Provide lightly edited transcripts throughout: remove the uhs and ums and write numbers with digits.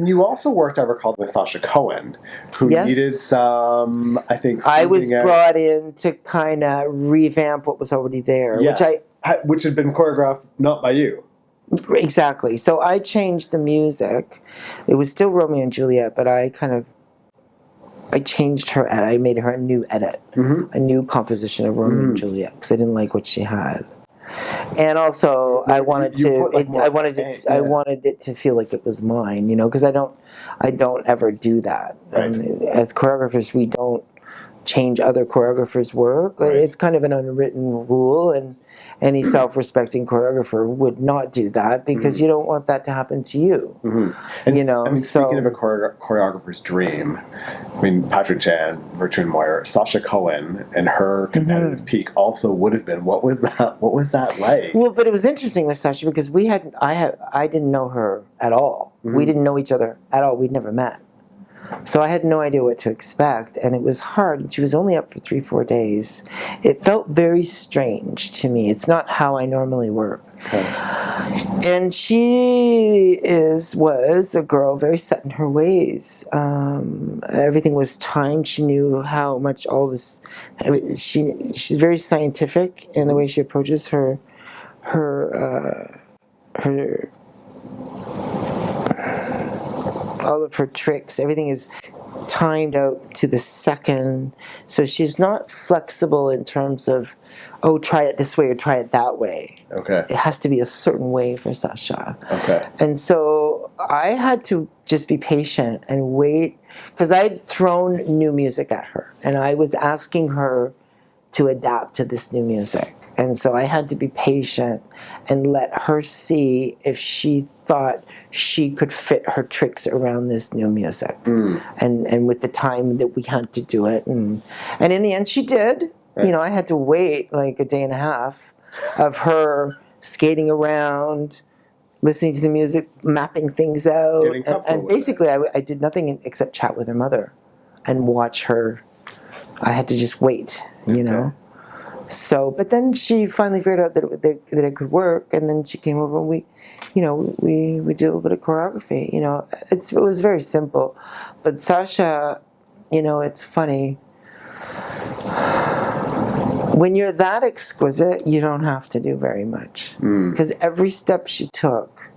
then you also worked, I recall, with Sasha Cohen, who Yes. needed some, I think, I was smoothing out. brought in to kind of revamp what was already there, Yes. Which had been choreographed not by you. Exactly. So I changed the music. It was still Romeo and Juliet, but I changed her edit. I made her a new edit, a new composition of Romeo and Juliet, because I didn't like what she had. And also, I wanted it to feel like it was mine, because I don't ever do that. Right. As choreographers, we don't change other choreographers' work. Right. It's kind of an unwritten rule, and any self-respecting choreographer would not do that, because you don't want that to happen to you. And speaking of a choreographer's dream, I mean, Patrick Chan, Virtue Moyer, Sasha Cohen, and her competitive peak also would have been. What was that like? Well, but it was interesting with Sasha, because I didn't know her at all. We didn't know each other at all. We'd never met. So I had no idea what to expect, and it was hard. She was only up for 3-4 days. It felt very strange to me. It's not how I normally work. Okay. And she was a girl very set in her ways. Everything was timed. She knew how much all this. She's very scientific in the way she approaches her all of her tricks. Everything is timed out to the second. So she's not flexible in terms of, oh, try it this way or try it that way. Okay. It has to be a certain way for Sasha. Okay. And so I had to just be patient and wait, because I'd thrown new music at her, and I was asking her to adapt to this new music. And so I had to be patient and let her see if she thought she could fit her tricks around this new music. And with the time that we had to do it. And in the end, she did. Right. I had to wait like a day and a half of her skating around, listening to the music, mapping things out. And basically, I did nothing except chat with her mother and watch her. I had to just wait, you know. So, but then she finally figured out that it could work, and then she came over and we did a little bit of choreography. It was very simple, but Sasha, it's funny. When you're that exquisite, you don't have to do very much, because every step she took,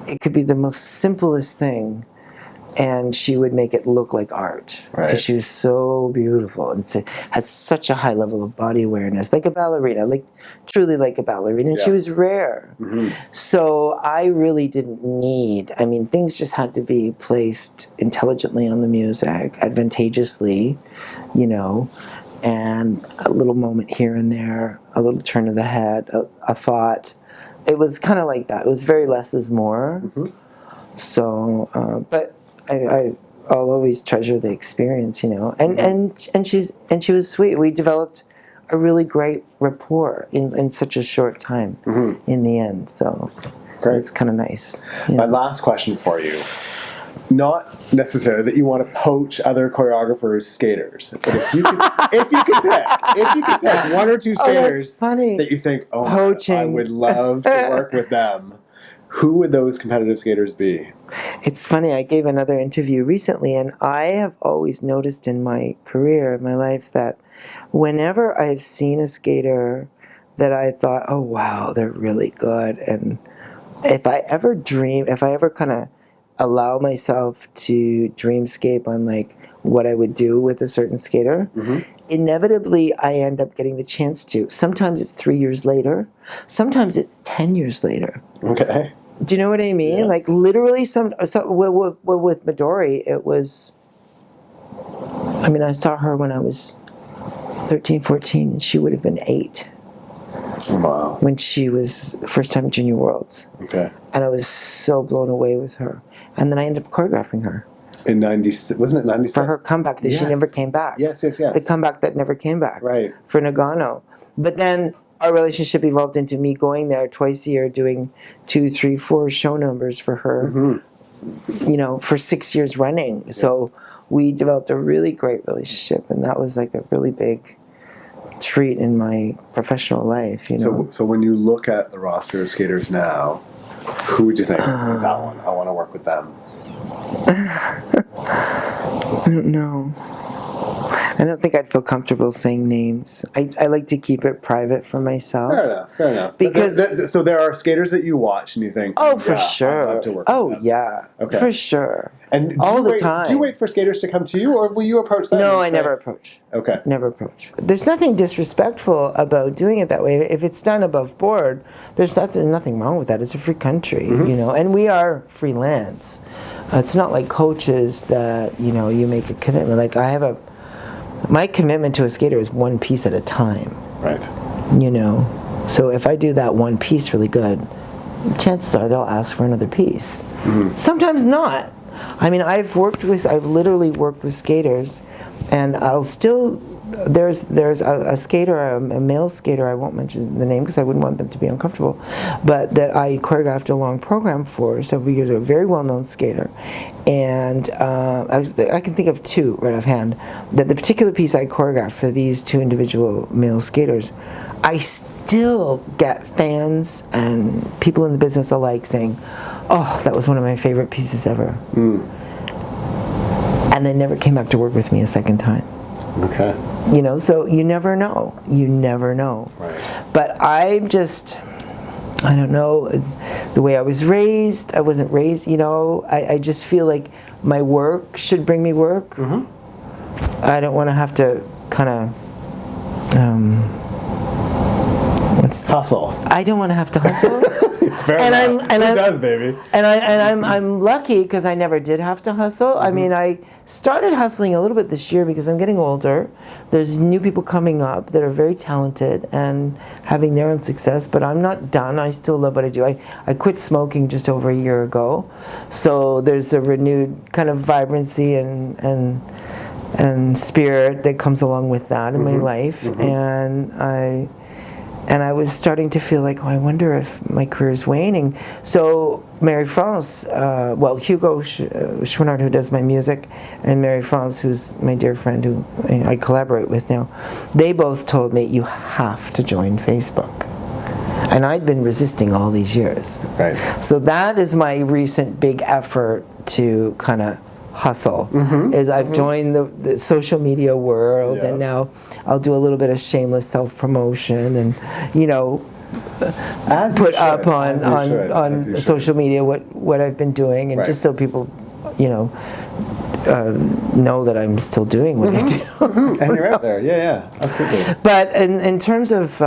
it could be the most simplest thing, and she would make it look like art, because she was so beautiful and had such a high level of body awareness, like a ballerina, truly like a ballerina. And she was rare. So I really didn't need, things just had to be placed intelligently on the music, advantageously, and a little moment here and there, a little turn of the head, a thought. It was kind of like that. It was very less is more. So, but I'll always treasure the experience, and she was sweet. We developed a really great rapport in such a short time in the end. So it's kind of nice. My last question for you, not necessarily that you want to poach other choreographers' skaters, but if you could pick one or two skaters that you think, poaching. I would love to work with them, who would those competitive skaters be? It's funny, I gave another interview recently, and I have always noticed in my career, in my life, that whenever I've seen a skater that I thought, oh wow, they're really good, and if I ever kind of allow myself to dreamscape on what I would do with a certain skater, inevitably I end up getting the chance to. Sometimes it's 3 years later, sometimes it's 10 years later. Okay. Do you know what I mean? Yeah. Literally, with Midori, it was. I saw her when I was 13, 14, and she would have been 8. Wow. When she was first time Junior Worlds. Okay. And I was so blown away with her, and then I ended up choreographing her. In 96, wasn't it 96? For her comeback that she never came back. Yes. The comeback that never came back. Right. For Nagano, but then our relationship evolved into me going there twice a year, doing 2, 3, 4 show numbers for her, for 6 years running. Yeah. So we developed a really great relationship, and that was a really big treat in my professional life. So when you look at the roster of skaters now, who would you think, that one, I want to work with them? I don't know. I don't think I'd feel comfortable saying names. I like to keep it private for myself. Fair enough. Because so there are skaters that you watch and you think, oh, for sure. I'd love to work with them. Yeah. Okay. For sure. And all the time. Do you wait for skaters to come to you, or will you approach them? No, I never approach. Okay. Never approach. There's nothing disrespectful about doing it that way. If it's done above board, there's nothing wrong with that. It's a free country, you know, and we are freelance. It's not like coaches that, you know, you make a commitment. Like my commitment to a skater is one piece at a time. Right. You know, so if I do that one piece really good, chances are they'll ask for another piece. Sometimes not. I mean, I've literally worked with skaters, and there's a skater, a male skater, I won't mention the name because I wouldn't want them to be uncomfortable, but that I choreographed a long program for several years, a very well-known skater. And I can think of two right offhand, that the particular piece I choreographed for these two individual male skaters, I still get fans and people in the business alike saying, oh, that was one of my favorite pieces ever. And they never came back to work with me a second time. Okay. You know, so you never know. You never know. Right. But I don't know, the way I was raised, I wasn't raised, you know, I just feel like my work should bring me work. I don't want to have to kind of, hustle. I don't want to have to hustle. Fair enough. Who does, baby? And I'm lucky because I never did have to hustle. I mean, I started hustling a little bit this year because I'm getting older. There's new people coming up that are very talented and having their own success, but I'm not done. I still love what I do. I quit smoking just over a year ago, so there's a renewed kind of vibrancy and spirit that comes along with that in my life, and I was starting to feel like, oh, I wonder if my career is waning. So Mary France, Hugo Chouinard, who does my music, and Mary France, who's my dear friend who I collaborate with now, they both told me, you have to join Facebook. And I'd been resisting all these years. Right. So that is my recent big effort to kind of hustle, is I've joined the social media world, and now I'll do a little bit of shameless self-promotion and, you know, put up on social media what I've been doing, and just so people, you know that I'm still doing what I do. And you're out there, yeah, absolutely. But in terms of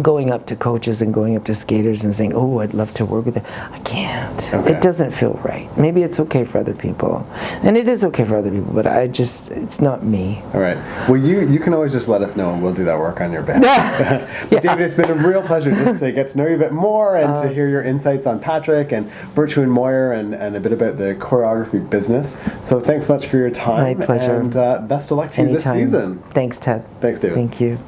going up to coaches and going up to skaters and saying, oh, I'd love to work with them, I can't. Okay. It doesn't feel right. Maybe it's okay for other people, and it is okay for other people, but it's not me. All right. Well, you can always just let us know, and we'll do that work on your behalf. But David, it's been a real pleasure just to get to know you a bit more and to hear your insights on Patrick and Virtue and Moyer and a bit about the choreography business. So thanks so much for your time. My pleasure. And best of luck to you this season. Thanks, Ted. Thanks, David. Thank you.